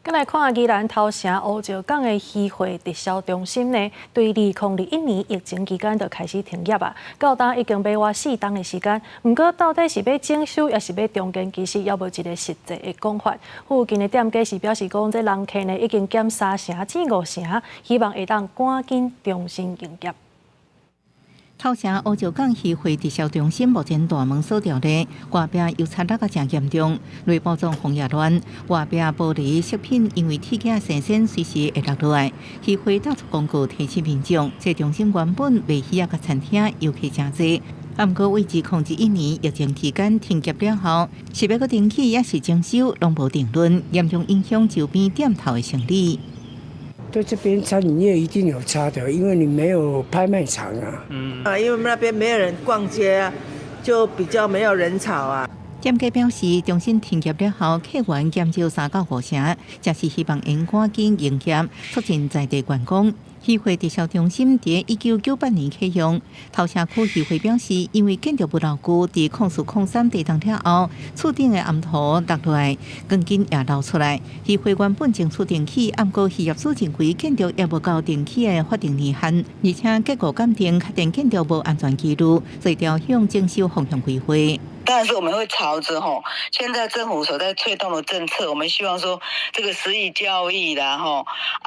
再来看宜兰头城乌石港的渔会直销中心呢，对2021年疫情期间就开始停业啊，到当已经买我4档的时间。不过到底是要整修，还是要重建，其实也无一个实际的讲法。附近的店家是表示讲，这人客呢已经减3成至5成，希望会当赶紧重新营业。头城乌石港渔会直销中心目前大门锁掉咧，外壁油漆落个真严重，内包装风也乱，外壁玻璃饰品因为铁架生鲜随时会落落来。渔会打出广告提醒民众，这中心原本卖鱼啊个餐厅游客真多，不过为2021年疫情期间停业了后，是要搁重启也是整修，拢无定论，严重影响周边店头的生意。对这边餐饮业一定有差的，因为你没有拍卖场啊。因为那边没有人逛街啊，就比较没有人潮啊。店家表示，中心停业了后，客源减少3到5成，正是希望因赶紧营业，促进在地员工。渔会直销中心在1998年启用，头城区渔会表示，因为建筑物老旧，在0403地震了后，厝顶的暗土落落来，钢筋也漏出来。渔会原本争取定期，不过业主认为建筑也无到定期的法定年限，而且结果鉴定确定建筑无安全记录，所以调向征收方向规划。当然是我们会朝着现在政府所在推动的政策，我们希望说这个食育教育啦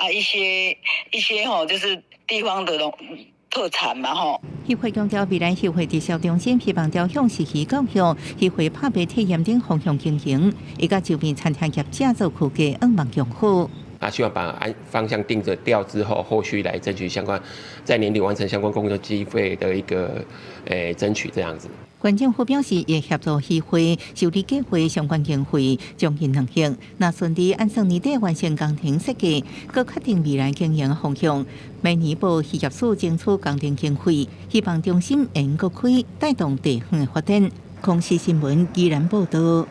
一些就是地方的特产嘛渔会强调，未来渔会直销中心希望朝向实施教育、渔会拍卖体验等方向经营，以及周边餐厅业者做区隔愿望用户。希望把方向定着调之后，后续来争取相关，在年底完成相关工作经费的一个争取这样子。县政府表示，会协助渔会受理计划相关经费，将因两行。那顺利按算年底完成工程设计，佮确定未来经营方向。每年报渔业署争取工程经费，希望中心能够开带动地方的发展。公视新闻依然报道。